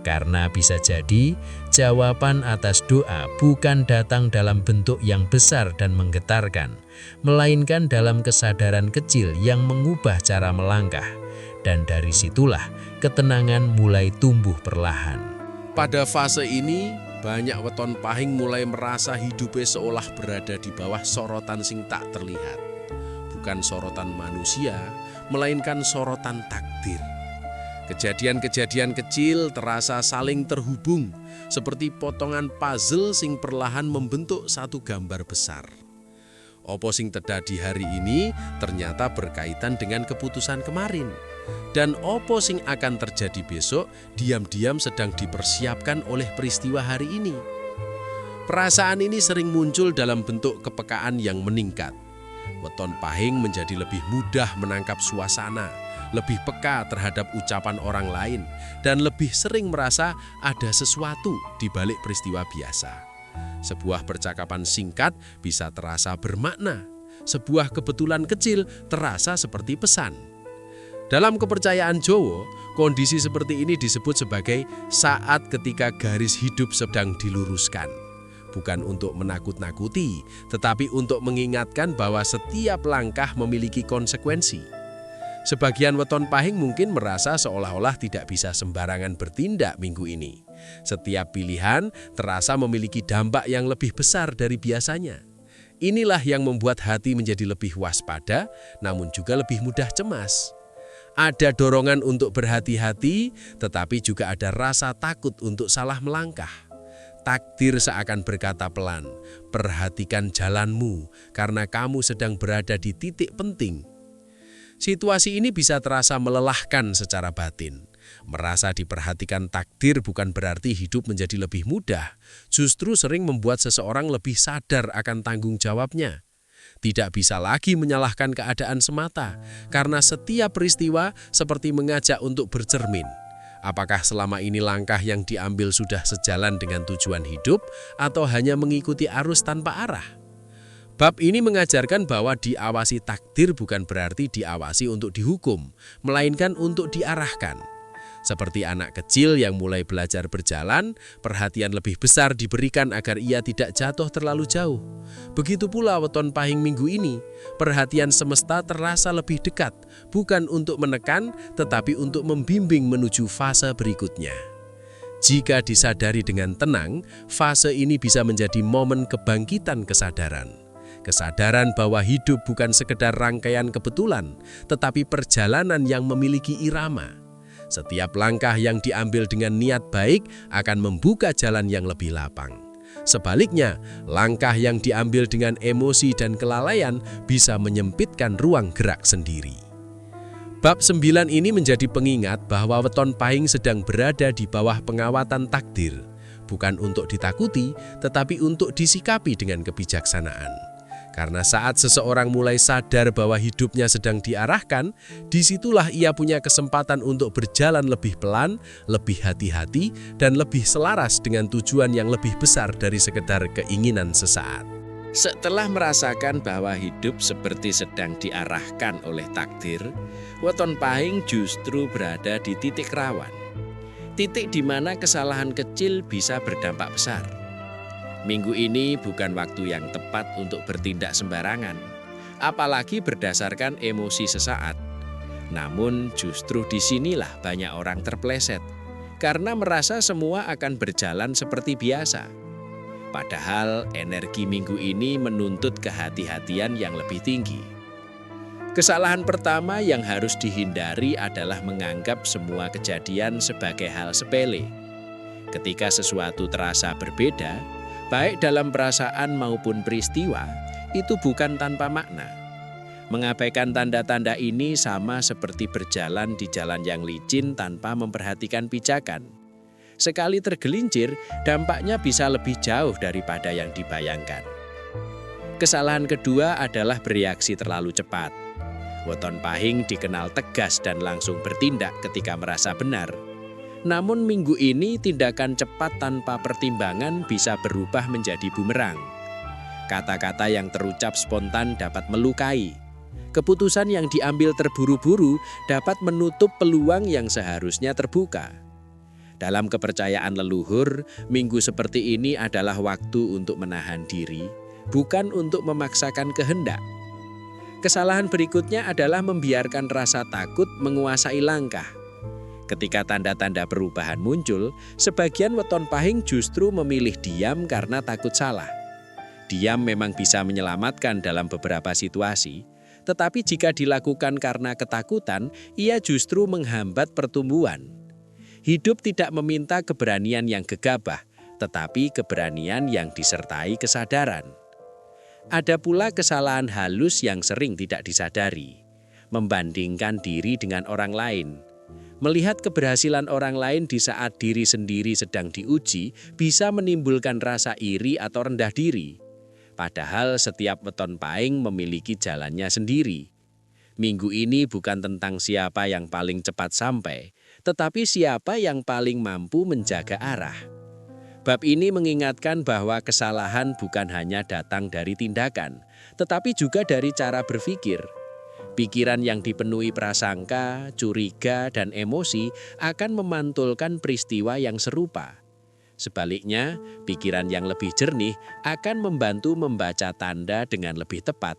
S1: Karena bisa jadi, jawaban atas doa bukan datang dalam bentuk yang besar dan menggetarkan, melainkan dalam kesadaran kecil yang mengubah cara melangkah. Dan dari situlah ketenangan mulai tumbuh perlahan.
S2: Pada fase ini, banyak weton pahing mulai merasa hidupnya seolah berada di bawah sorotan sing tak terlihat. Bukan sorotan manusia, melainkan sorotan takdir. Kejadian-kejadian kecil terasa saling terhubung, seperti potongan puzzle sing perlahan membentuk satu gambar besar. Opo sing terjadi hari ini ternyata berkaitan dengan keputusan kemarin. Dan opo sing akan terjadi besok diam-diam sedang dipersiapkan oleh peristiwa hari ini. Perasaan ini sering muncul dalam bentuk kepekaan yang meningkat. Weton pahing menjadi lebih mudah menangkap suasana, lebih peka terhadap ucapan orang lain, dan lebih sering merasa ada sesuatu di balik peristiwa biasa. Sebuah percakapan singkat bisa terasa bermakna, sebuah kebetulan kecil terasa seperti pesan. Dalam kepercayaan Jawa, kondisi seperti ini disebut sebagai saat ketika garis hidup sedang diluruskan. Bukan untuk menakut-nakuti, tetapi untuk mengingatkan bahwa setiap langkah memiliki konsekuensi. Sebagian weton pahing mungkin merasa seolah-olah tidak bisa sembarangan bertindak minggu ini. Setiap pilihan terasa memiliki dampak yang lebih besar dari biasanya. Inilah yang membuat hati menjadi lebih waspada, namun juga lebih mudah cemas. Ada dorongan untuk berhati-hati, tetapi juga ada rasa takut untuk salah melangkah. Takdir seakan berkata pelan, perhatikan jalanmu karena kamu sedang berada di titik penting. Situasi ini bisa terasa melelahkan secara batin. Merasa diperhatikan takdir bukan berarti hidup menjadi lebih mudah, justru sering membuat seseorang lebih sadar akan tanggung jawabnya. Tidak bisa lagi menyalahkan keadaan semata, karena setiap peristiwa seperti mengajak untuk bercermin. Apakah selama ini langkah yang diambil sudah sejalan dengan tujuan hidup, atau hanya mengikuti arus tanpa arah? Bab ini mengajarkan bahwa diawasi takdir bukan berarti diawasi untuk dihukum, melainkan untuk diarahkan. Seperti anak kecil yang mulai belajar berjalan, perhatian lebih besar diberikan agar ia tidak jatuh terlalu jauh. Begitu pula weton pahing minggu ini, perhatian semesta terasa lebih dekat, bukan untuk menekan, tetapi untuk membimbing menuju fase berikutnya. Jika disadari dengan tenang, fase ini bisa menjadi momen kebangkitan kesadaran. Kesadaran bahwa hidup bukan sekedar rangkaian kebetulan, tetapi perjalanan yang memiliki irama. Setiap langkah yang diambil dengan niat baik akan membuka jalan yang lebih lapang. Sebaliknya, langkah yang diambil dengan emosi dan kelalaian bisa menyempitkan ruang gerak sendiri. Bab 9 ini menjadi pengingat bahwa weton pahing sedang berada di bawah pengawatan takdir, bukan untuk ditakuti, tetapi untuk disikapi dengan kebijaksanaan. Karena saat seseorang mulai sadar bahwa hidupnya sedang diarahkan, disitulah ia punya kesempatan untuk berjalan lebih pelan, lebih hati-hati, dan lebih selaras dengan tujuan yang lebih besar dari sekedar keinginan sesaat.
S1: Setelah merasakan bahwa hidup seperti sedang diarahkan oleh takdir, weton pahing justru berada di titik rawan. Titik di mana kesalahan kecil bisa berdampak besar. Minggu ini bukan waktu yang tepat untuk bertindak sembarangan, apalagi berdasarkan emosi sesaat. Namun justru disinilah banyak orang terpleset, karena merasa semua akan berjalan seperti biasa. Padahal energi minggu ini menuntut kehati-hatian yang lebih tinggi. Kesalahan pertama yang harus dihindari adalah menganggap semua kejadian sebagai hal sepele. Ketika sesuatu terasa berbeda, baik dalam perasaan maupun peristiwa, itu bukan tanpa makna. Mengabaikan tanda-tanda ini sama seperti berjalan di jalan yang licin tanpa memperhatikan pijakan. Sekali tergelincir, dampaknya bisa lebih jauh daripada yang dibayangkan. Kesalahan kedua adalah bereaksi terlalu cepat. Weton pahing dikenal tegas dan langsung bertindak ketika merasa benar. Namun minggu ini tindakan cepat tanpa pertimbangan bisa berubah menjadi bumerang. Kata-kata yang terucap spontan dapat melukai. Keputusan yang diambil terburu-buru dapat menutup peluang yang seharusnya terbuka. Dalam kepercayaan leluhur, minggu seperti ini adalah waktu untuk menahan diri, bukan untuk memaksakan kehendak. Kesalahan berikutnya adalah membiarkan rasa takut menguasai langkah. Ketika tanda-tanda perubahan muncul, sebagian weton pahing justru memilih diam karena takut salah. Diam memang bisa menyelamatkan dalam beberapa situasi, tetapi jika dilakukan karena ketakutan, ia justru menghambat pertumbuhan. Hidup tidak meminta keberanian yang gegabah, tetapi keberanian yang disertai kesadaran. Ada pula kesalahan halus yang sering tidak disadari, membandingkan diri dengan orang lain. Melihat keberhasilan orang lain di saat diri sendiri sedang diuji bisa menimbulkan rasa iri atau rendah diri. Padahal setiap weton pahing memiliki jalannya sendiri. Minggu ini bukan tentang siapa yang paling cepat sampai, tetapi siapa yang paling mampu menjaga arah. Bab ini mengingatkan bahwa kesalahan bukan hanya datang dari tindakan, tetapi juga dari cara berpikir.
S2: Pikiran yang dipenuhi prasangka, curiga, dan emosi akan memantulkan peristiwa yang serupa. Sebaliknya, pikiran yang lebih jernih akan membantu membaca tanda dengan lebih tepat.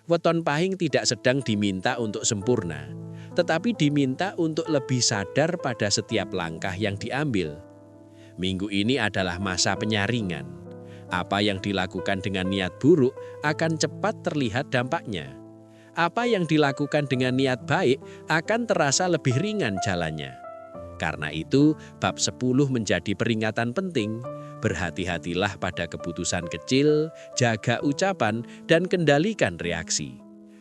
S2: Weton Pahing tidak sedang diminta untuk sempurna, tetapi diminta untuk lebih sadar pada setiap langkah yang diambil. Minggu ini adalah masa penyaringan. Apa yang dilakukan dengan niat buruk akan cepat terlihat dampaknya. Apa yang dilakukan dengan niat baik akan terasa lebih ringan jalannya. Karena itu, bab 10 menjadi peringatan penting. Berhati-hatilah pada keputusan kecil, jaga ucapan, dan kendalikan reaksi.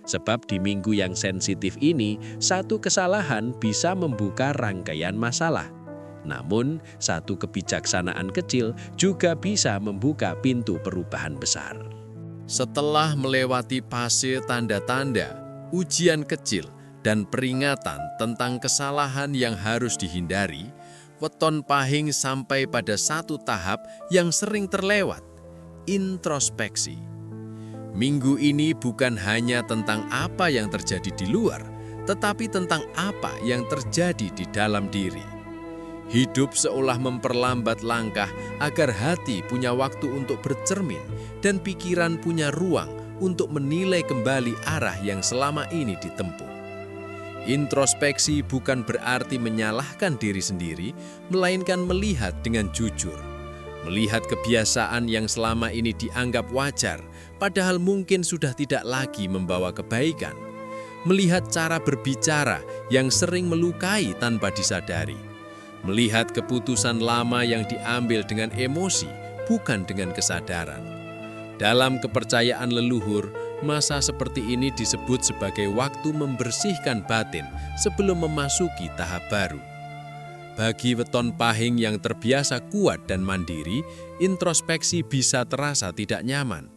S2: Sebab di minggu yang sensitif ini, satu kesalahan bisa membuka rangkaian masalah. Namun, satu kebijaksanaan kecil juga bisa membuka pintu perubahan besar.
S4: Setelah melewati fase tanda-tanda, ujian kecil, dan peringatan tentang kesalahan yang harus dihindari, Weton Pahing sampai pada satu tahap yang sering terlewat, introspeksi. Minggu ini bukan hanya tentang apa yang terjadi di luar, tetapi tentang apa yang terjadi di dalam diri. Hidup seolah memperlambat langkah agar hati punya waktu untuk bercermin dan pikiran punya ruang untuk menilai kembali arah yang selama ini ditempuh. Introspeksi bukan berarti menyalahkan diri sendiri, melainkan melihat dengan jujur. Melihat kebiasaan yang selama ini dianggap wajar, padahal mungkin sudah tidak lagi membawa kebaikan. Melihat cara berbicara yang sering melukai tanpa disadari. Melihat keputusan lama yang diambil dengan emosi, bukan dengan kesadaran. Dalam kepercayaan leluhur, masa seperti ini disebut sebagai waktu membersihkan batin sebelum memasuki tahap baru. Bagi Weton Pahing yang terbiasa kuat dan mandiri, introspeksi bisa terasa tidak nyaman.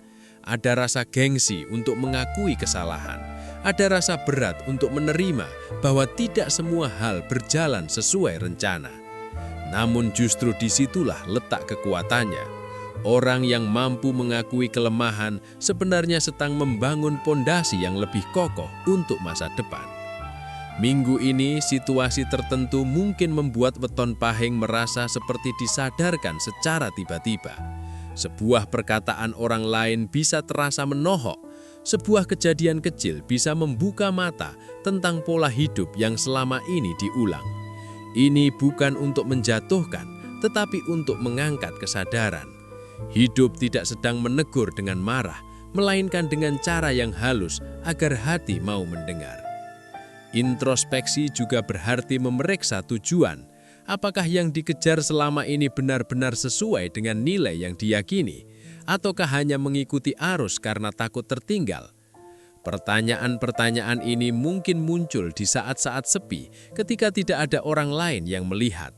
S4: Ada rasa gengsi untuk mengakui kesalahan. Ada rasa berat untuk menerima bahwa tidak semua hal berjalan sesuai rencana. Namun justru disitulah letak kekuatannya. Orang yang mampu mengakui kelemahan sebenarnya sedang membangun pondasi yang lebih kokoh untuk masa depan. Minggu ini, situasi tertentu mungkin membuat Weton Pahing merasa seperti disadarkan secara tiba-tiba. Sebuah perkataan orang lain bisa terasa menohok. Sebuah kejadian kecil bisa membuka mata tentang pola hidup yang selama ini diulang. Ini bukan untuk menjatuhkan, tetapi untuk mengangkat kesadaran. Hidup tidak sedang menegur dengan marah, melainkan dengan cara yang halus agar hati mau mendengar. Introspeksi juga berarti memeriksa tujuan. Apakah yang dikejar selama ini benar-benar sesuai dengan nilai yang diyakini, ataukah hanya mengikuti arus karena takut tertinggal? Pertanyaan-pertanyaan ini mungkin muncul di saat-saat sepi ketika tidak ada orang lain yang melihat.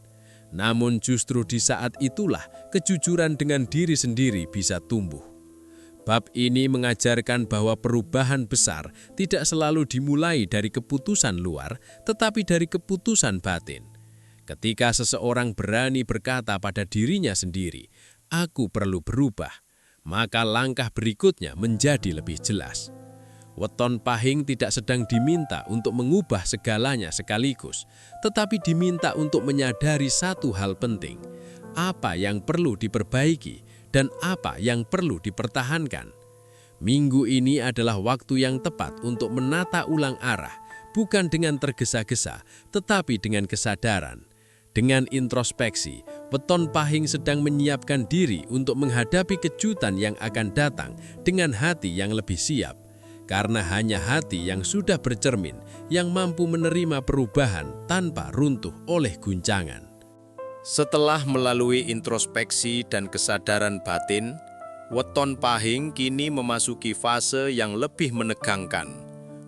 S4: Namun justru di saat itulah kejujuran dengan diri sendiri bisa tumbuh. Bab ini mengajarkan bahwa perubahan besar tidak selalu dimulai dari keputusan luar, tetapi dari keputusan batin. Ketika seseorang berani berkata pada dirinya sendiri, "Aku perlu berubah," maka langkah berikutnya menjadi lebih jelas. Weton Pahing tidak sedang diminta untuk mengubah segalanya sekaligus, tetapi diminta untuk menyadari satu hal penting, apa yang perlu diperbaiki dan apa yang perlu dipertahankan. Minggu ini adalah waktu yang tepat untuk menata ulang arah, bukan dengan tergesa-gesa, tetapi dengan kesadaran. Dengan introspeksi, Weton Pahing sedang menyiapkan diri untuk menghadapi kejutan yang akan datang dengan hati yang lebih siap. Karena hanya hati yang sudah bercermin yang mampu menerima perubahan tanpa runtuh oleh guncangan. Setelah melalui introspeksi dan kesadaran batin, Weton Pahing kini memasuki fase yang lebih menegangkan.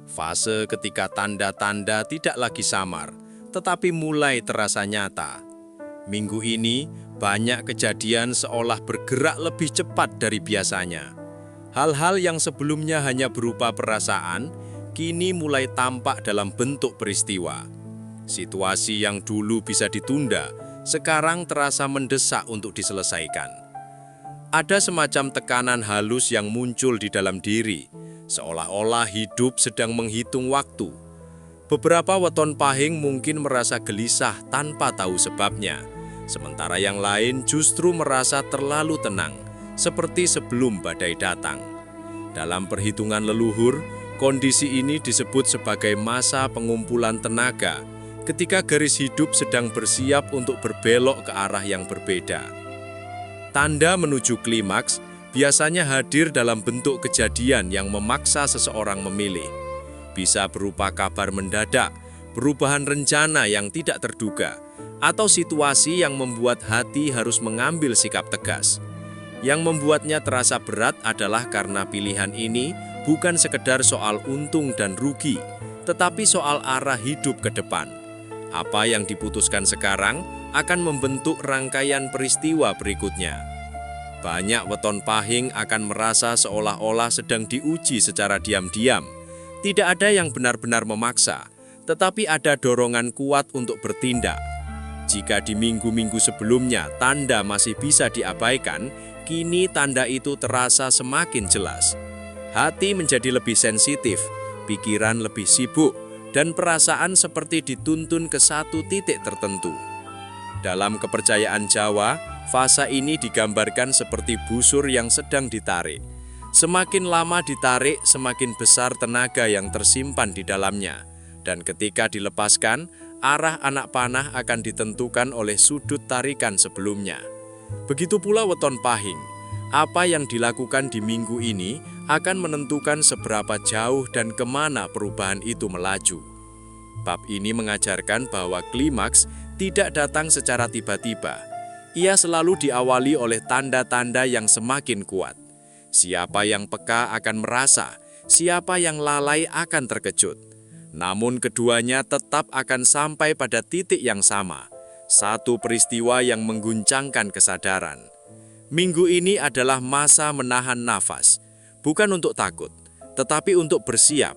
S4: Fase ketika tanda-tanda tidak lagi samar, tetapi mulai terasa nyata. Minggu ini, banyak kejadian seolah bergerak lebih cepat dari biasanya. Hal-hal yang sebelumnya hanya berupa perasaan, kini mulai tampak dalam bentuk peristiwa. Situasi yang dulu bisa ditunda, sekarang terasa mendesak untuk diselesaikan. Ada semacam tekanan halus yang muncul di dalam diri,
S5: seolah-olah hidup sedang menghitung waktu. Beberapa weton pahing mungkin merasa gelisah tanpa tahu sebabnya, sementara yang lain justru merasa terlalu tenang, seperti sebelum badai datang. Dalam perhitungan leluhur, kondisi ini disebut sebagai masa pengumpulan tenaga, ketika garis hidup sedang bersiap untuk berbelok ke arah yang berbeda. Tanda menuju klimaks biasanya hadir dalam bentuk kejadian yang memaksa seseorang memilih. Bisa berupa kabar mendadak, perubahan rencana yang tidak terduga, atau situasi yang membuat hati harus mengambil sikap tegas. Yang membuatnya terasa berat adalah karena pilihan ini bukan sekedar soal untung dan rugi, tetapi soal arah hidup ke depan. Apa yang diputuskan sekarang akan membentuk rangkaian peristiwa berikutnya. Banyak weton pahing akan merasa seolah-olah sedang diuji secara diam-diam. Tidak ada yang benar-benar memaksa, tetapi ada dorongan kuat untuk bertindak. Jika di minggu-minggu sebelumnya tanda masih bisa diabaikan, kini tanda itu terasa semakin jelas. Hati menjadi lebih sensitif, pikiran lebih sibuk, dan perasaan seperti dituntun ke satu titik tertentu. Dalam kepercayaan Jawa, fase ini digambarkan seperti busur yang sedang ditarik. Semakin lama ditarik, semakin besar tenaga yang tersimpan di dalamnya. Dan ketika dilepaskan, arah anak panah akan ditentukan oleh sudut tarikan sebelumnya. Begitu pula weton pahing. Apa yang dilakukan di minggu ini akan menentukan seberapa jauh dan kemana perubahan itu melaju. Bab ini mengajarkan bahwa klimaks tidak datang secara tiba-tiba. Ia selalu diawali oleh tanda-tanda yang semakin kuat. Siapa yang peka akan merasa, siapa yang lalai akan terkejut. Namun keduanya tetap akan sampai pada titik yang sama, satu peristiwa yang mengguncangkan kesadaran. Minggu ini adalah masa menahan nafas, bukan untuk takut, tetapi untuk bersiap.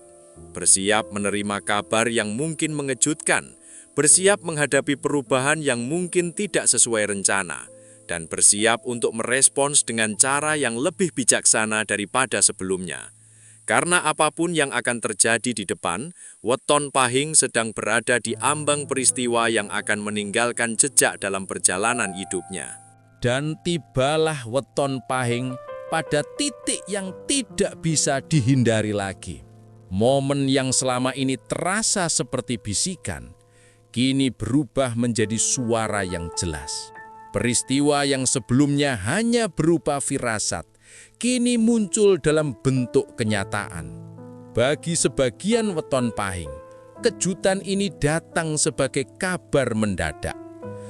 S5: Bersiap menerima kabar yang mungkin mengejutkan, bersiap menghadapi perubahan yang mungkin tidak sesuai rencana, dan bersiap untuk merespons dengan cara yang lebih bijaksana daripada sebelumnya. Karena apapun yang akan terjadi di depan, weton pahing sedang berada di ambang peristiwa yang akan meninggalkan jejak dalam perjalanan hidupnya.
S1: Dan tibalah weton pahing pada titik yang tidak bisa dihindari lagi. Momen yang selama ini terasa seperti bisikan, kini berubah menjadi suara yang jelas. Peristiwa yang sebelumnya hanya berupa firasat, kini muncul dalam bentuk kenyataan. Bagi sebagian weton pahing, kejutan ini datang sebagai kabar mendadak.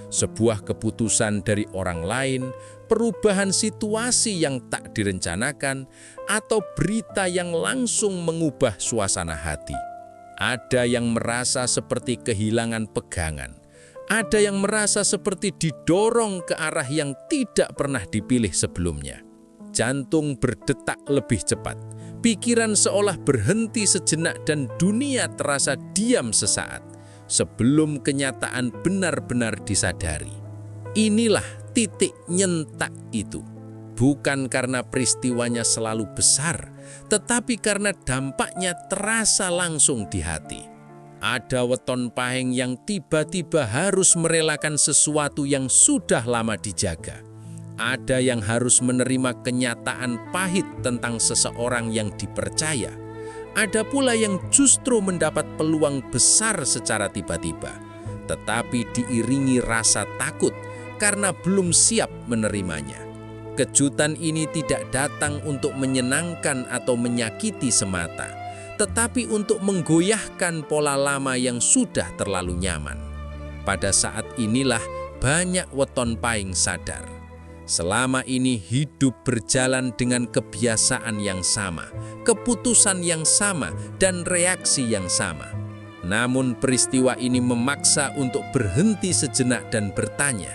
S1: Sebuah keputusan dari orang lain, perubahan situasi yang tak direncanakan, atau berita yang langsung mengubah suasana hati. Ada yang merasa seperti kehilangan pegangan. Ada yang merasa seperti didorong ke arah yang tidak pernah dipilih sebelumnya. Jantung berdetak lebih cepat, pikiran seolah berhenti sejenak dan dunia terasa diam sesaat sebelum kenyataan benar-benar disadari. Inilah titik nyentak itu. Bukan karena peristiwanya selalu besar, tetapi karena dampaknya terasa langsung di hati. Ada weton pahing yang tiba-tiba harus merelakan sesuatu yang sudah lama dijaga. Ada yang harus menerima kenyataan pahit tentang seseorang yang dipercaya. Ada pula yang justru mendapat peluang besar secara tiba-tiba, tetapi diiringi rasa takut karena belum siap menerimanya. Kejutan ini tidak datang untuk menyenangkan atau menyakiti semata, tetapi untuk menggoyahkan pola lama yang sudah terlalu nyaman. Pada saat inilah banyak weton pahing sadar. Selama ini hidup berjalan dengan kebiasaan yang sama, keputusan yang sama, dan reaksi yang sama. Namun peristiwa ini memaksa untuk berhenti sejenak dan bertanya,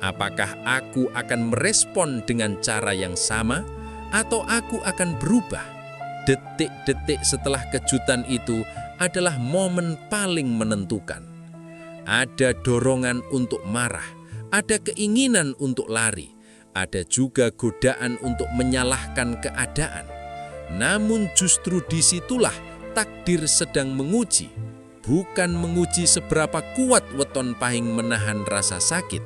S1: apakah aku akan merespon dengan cara yang sama atau aku akan berubah? Detik-detik setelah kejutan itu adalah momen paling menentukan. Ada dorongan untuk marah, ada keinginan untuk lari, ada juga godaan untuk menyalahkan keadaan.
S4: Namun justru disitulah takdir sedang menguji. Bukan menguji seberapa kuat weton pahing menahan rasa sakit,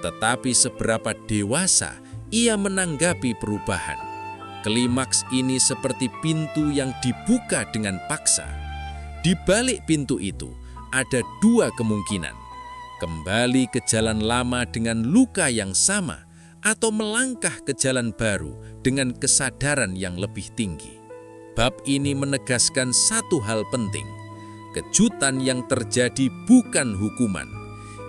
S4: tetapi seberapa dewasa ia menanggapi perubahan. Klimaks ini seperti pintu yang dibuka dengan paksa. Di balik pintu itu ada dua kemungkinan. Kembali ke jalan lama dengan luka yang sama, atau melangkah ke jalan baru dengan kesadaran yang lebih tinggi. Bab ini menegaskan satu hal penting. Kejutan yang terjadi bukan hukuman.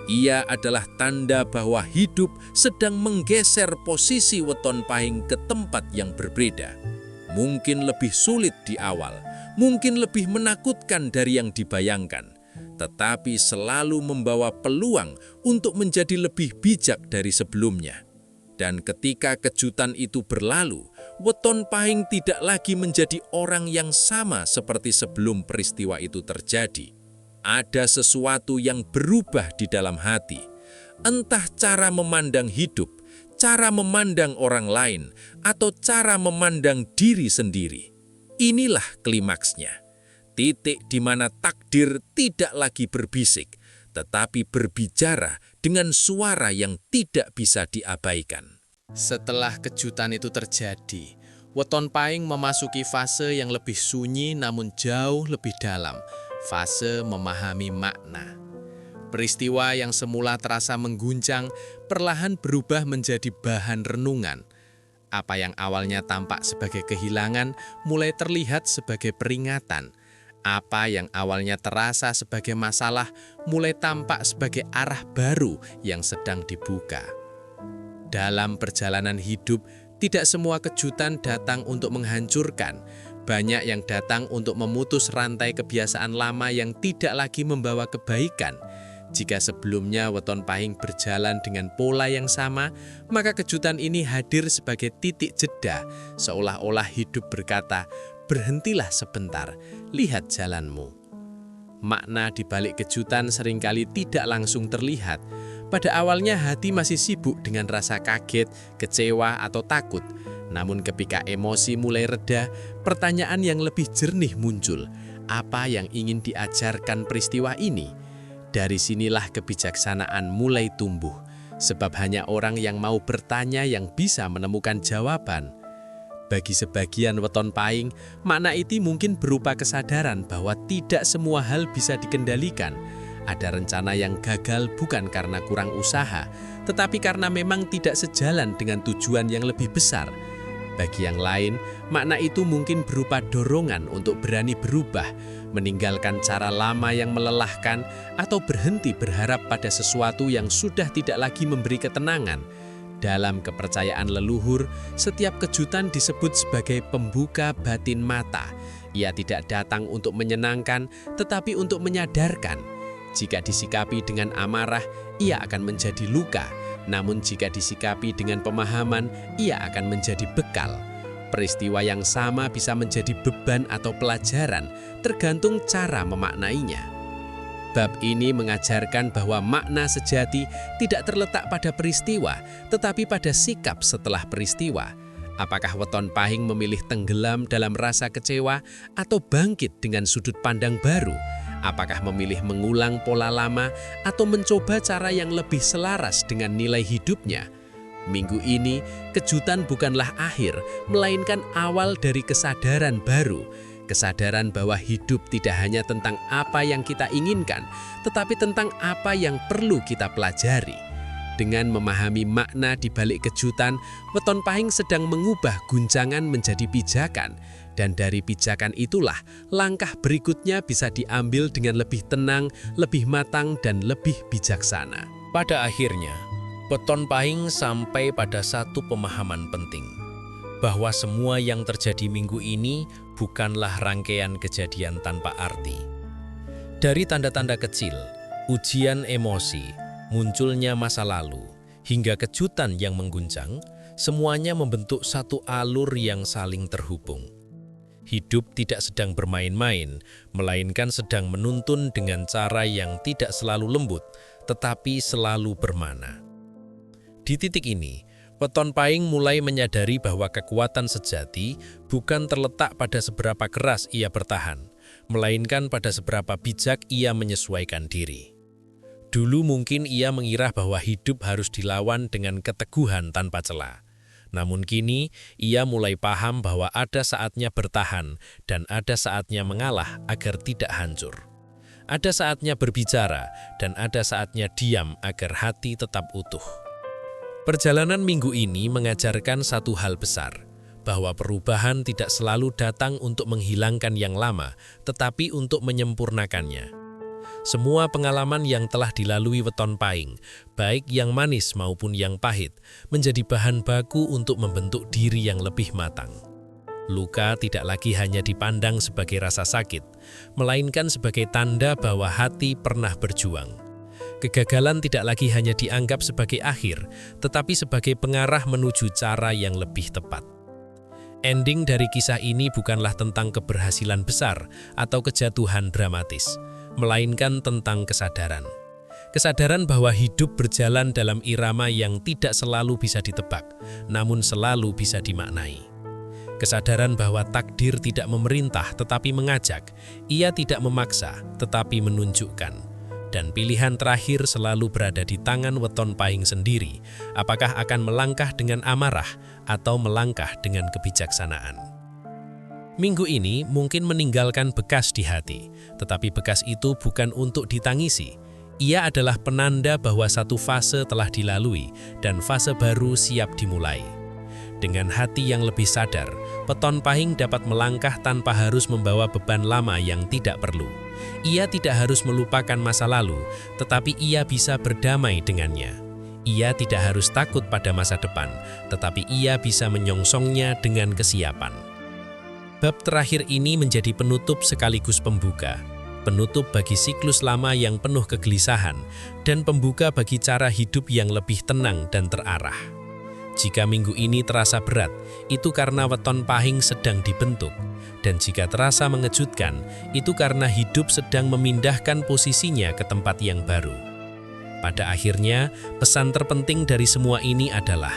S4: Ia adalah tanda bahwa hidup sedang menggeser posisi weton pahing ke tempat yang berbeda. Mungkin lebih sulit di awal, mungkin lebih menakutkan dari yang dibayangkan, tetapi selalu membawa peluang untuk menjadi lebih bijak dari sebelumnya. Dan ketika kejutan itu berlalu, weton pahing tidak lagi menjadi orang yang sama seperti sebelum peristiwa itu terjadi. Ada sesuatu yang berubah di dalam hati. Entah cara memandang hidup, cara memandang orang lain, atau cara memandang diri sendiri. Inilah klimaksnya. Titik di mana takdir tidak lagi berbisik, tetapi berbicara dengan suara yang tidak bisa diabaikan.
S2: Setelah kejutan itu terjadi, weton pahing memasuki fase yang lebih sunyi namun jauh lebih dalam, fase memahami makna. Peristiwa yang semula terasa mengguncang perlahan berubah menjadi bahan renungan. Apa yang awalnya tampak sebagai kehilangan mulai terlihat sebagai peringatan. Apa yang awalnya terasa sebagai masalah mulai tampak sebagai arah baru yang sedang dibuka. Dalam perjalanan hidup, tidak semua kejutan datang untuk menghancurkan. Banyak yang datang untuk memutus rantai kebiasaan lama yang tidak lagi membawa kebaikan. Jika sebelumnya weton pahing berjalan dengan pola yang sama, maka kejutan ini hadir sebagai titik jeda, seolah-olah hidup berkata, "Berhentilah sebentar, lihat jalanmu." Makna di balik kejutan seringkali tidak langsung terlihat. Pada awalnya hati masih sibuk dengan rasa kaget, kecewa, atau takut. Namun ketika emosi mulai reda, pertanyaan yang lebih jernih muncul. Apa yang ingin diajarkan peristiwa ini? Dari sinilah kebijaksanaan mulai tumbuh. Sebab hanya orang yang mau bertanya yang bisa menemukan jawaban. Bagi sebagian weton pahing, makna itu mungkin berupa kesadaran bahwa tidak semua hal bisa dikendalikan. Ada rencana yang gagal bukan karena kurang usaha, tetapi karena memang tidak sejalan dengan tujuan yang lebih besar. Bagi yang lain, makna itu mungkin berupa dorongan untuk berani berubah, meninggalkan cara lama yang melelahkan, atau berhenti berharap pada sesuatu yang sudah tidak lagi memberi ketenangan. Dalam kepercayaan leluhur, setiap kejutan disebut sebagai pembuka batin mata. Ia tidak datang untuk menyenangkan, tetapi untuk menyadarkan. Jika disikapi dengan amarah, ia akan menjadi luka. Namun jika disikapi dengan pemahaman, ia akan menjadi bekal. Peristiwa yang sama bisa menjadi beban atau pelajaran, tergantung cara memaknainya. Bab ini mengajarkan bahwa makna sejati tidak terletak pada peristiwa, tetapi pada sikap setelah peristiwa. Apakah weton pahing memilih tenggelam dalam rasa kecewa atau bangkit dengan sudut pandang baru? Apakah memilih mengulang pola lama atau mencoba cara yang lebih selaras dengan nilai hidupnya? Minggu ini, kejutan bukanlah akhir, melainkan awal dari kesadaran baru. Kesadaran bahwa hidup tidak hanya tentang apa yang kita inginkan, tetapi tentang apa yang perlu kita pelajari. Dengan memahami makna di balik kejutan, weton pahing sedang mengubah guncangan menjadi pijakan. Dan dari pijakan itulah, langkah berikutnya bisa diambil dengan lebih tenang, lebih matang, dan lebih bijaksana.
S5: Pada akhirnya, weton pahing sampai pada satu pemahaman penting, bahwa semua yang terjadi minggu ini bukanlah rangkaian kejadian tanpa arti. Dari tanda-tanda kecil, ujian emosi, munculnya masa lalu, hingga kejutan yang mengguncang, semuanya membentuk satu alur yang saling terhubung. Hidup tidak sedang bermain-main, melainkan sedang menuntun dengan cara yang tidak selalu lembut, tetapi selalu bermana. Di titik ini,
S2: Weton Pahing mulai menyadari bahwa kekuatan sejati bukan terletak pada seberapa keras ia bertahan, melainkan pada seberapa bijak ia menyesuaikan diri. Dulu mungkin ia mengira bahwa hidup harus dilawan dengan keteguhan tanpa celah. Namun kini ia mulai paham bahwa ada saatnya bertahan dan ada saatnya mengalah agar tidak hancur. Ada saatnya berbicara dan ada saatnya diam agar hati tetap utuh. Perjalanan minggu ini mengajarkan satu hal besar, bahwa perubahan tidak selalu datang untuk menghilangkan yang lama, tetapi untuk menyempurnakannya. Semua pengalaman yang telah dilalui Weton Pahing, baik yang manis maupun yang pahit, menjadi bahan baku untuk membentuk diri yang lebih matang. Luka tidak lagi hanya dipandang sebagai rasa sakit, melainkan sebagai tanda bahwa hati pernah berjuang. Kegagalan tidak lagi hanya dianggap sebagai akhir, tetapi sebagai pengarah menuju cara yang lebih tepat. Ending dari kisah ini bukanlah tentang keberhasilan besar atau kejatuhan dramatis, melainkan tentang kesadaran. Kesadaran bahwa hidup berjalan dalam irama yang tidak selalu bisa ditebak, namun selalu bisa dimaknai. Kesadaran bahwa takdir tidak memerintah tetapi mengajak, ia tidak memaksa tetapi menunjukkan. Dan pilihan terakhir selalu berada di tangan Weton Pahing sendiri, apakah akan melangkah dengan amarah atau melangkah dengan kebijaksanaan. Minggu ini mungkin meninggalkan bekas di hati, tetapi bekas itu bukan untuk ditangisi. Ia adalah penanda bahwa satu fase telah dilalui dan fase baru siap dimulai. Dengan hati yang lebih sadar, Weton Pahing dapat melangkah tanpa harus membawa beban lama yang tidak perlu. Ia tidak harus melupakan masa lalu, tetapi ia bisa berdamai dengannya. Ia tidak harus takut pada masa depan, tetapi ia bisa menyongsongnya dengan kesiapan. Bab terakhir ini menjadi penutup sekaligus pembuka. Penutup bagi siklus lama yang penuh kegelisahan, dan pembuka bagi cara hidup yang lebih tenang dan terarah. Jika minggu ini terasa berat, itu karena Weton Pahing sedang dibentuk. Dan jika terasa mengejutkan, itu karena hidup sedang memindahkan posisinya ke tempat yang baru. Pada akhirnya, pesan terpenting dari semua ini adalah,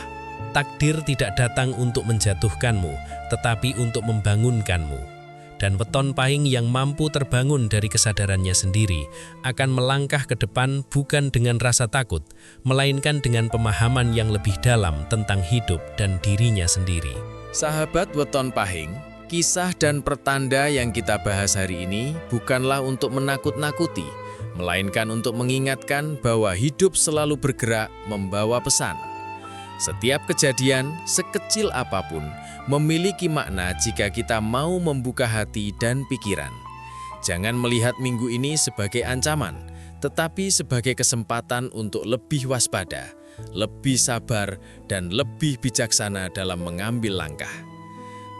S2: takdir tidak datang untuk menjatuhkanmu, tetapi untuk membangunkanmu. Dan Weton Pahing yang mampu terbangun dari kesadarannya sendiri akan melangkah ke depan bukan dengan rasa takut, melainkan dengan pemahaman yang lebih dalam tentang hidup dan dirinya sendiri.
S1: Sahabat Weton Pahing, kisah dan pertanda yang kita bahas hari ini bukanlah untuk menakut-nakuti, melainkan untuk mengingatkan bahwa hidup selalu bergerak membawa pesan. Setiap kejadian, sekecil apapun, memiliki makna jika kita mau membuka hati dan pikiran. Jangan melihat minggu ini sebagai ancaman, tetapi sebagai kesempatan untuk lebih waspada, lebih sabar, dan lebih bijaksana dalam mengambil langkah.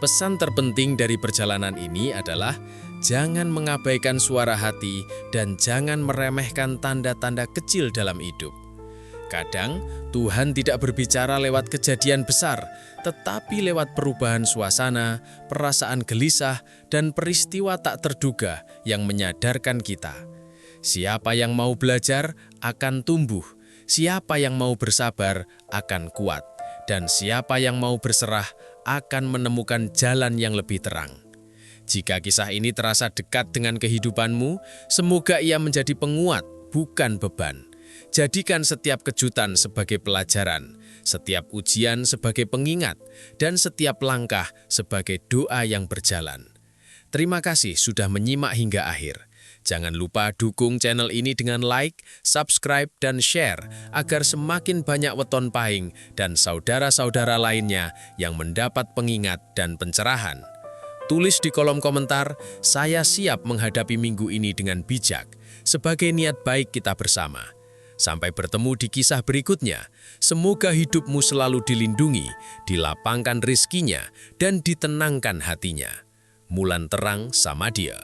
S1: Pesan terpenting dari perjalanan ini adalah jangan mengabaikan suara hati dan jangan meremehkan tanda-tanda kecil dalam hidup. Kadang, Tuhan tidak berbicara lewat kejadian besar, tetapi lewat perubahan suasana, perasaan gelisah, dan peristiwa tak terduga yang menyadarkan kita. Siapa yang mau belajar akan tumbuh, siapa yang mau bersabar akan kuat, dan siapa yang mau berserah akan menemukan jalan yang lebih terang. Jika kisah ini terasa dekat dengan kehidupanmu, semoga ia menjadi penguat, bukan beban. Jadikan setiap kejutan sebagai pelajaran, setiap ujian sebagai pengingat, dan setiap langkah sebagai doa yang berjalan. Terima kasih sudah menyimak hingga akhir. Jangan lupa dukung channel ini dengan like, subscribe, dan share agar semakin banyak Weton Pahing dan saudara-saudara lainnya yang mendapat pengingat dan pencerahan. Tulis di kolom komentar, saya siap menghadapi minggu ini dengan bijak, sebagai niat baik kita bersama. Sampai bertemu di kisah berikutnya, semoga hidupmu selalu dilindungi, dilapangkan rizkinya, dan ditenangkan hatinya. Mulan terang sama dia.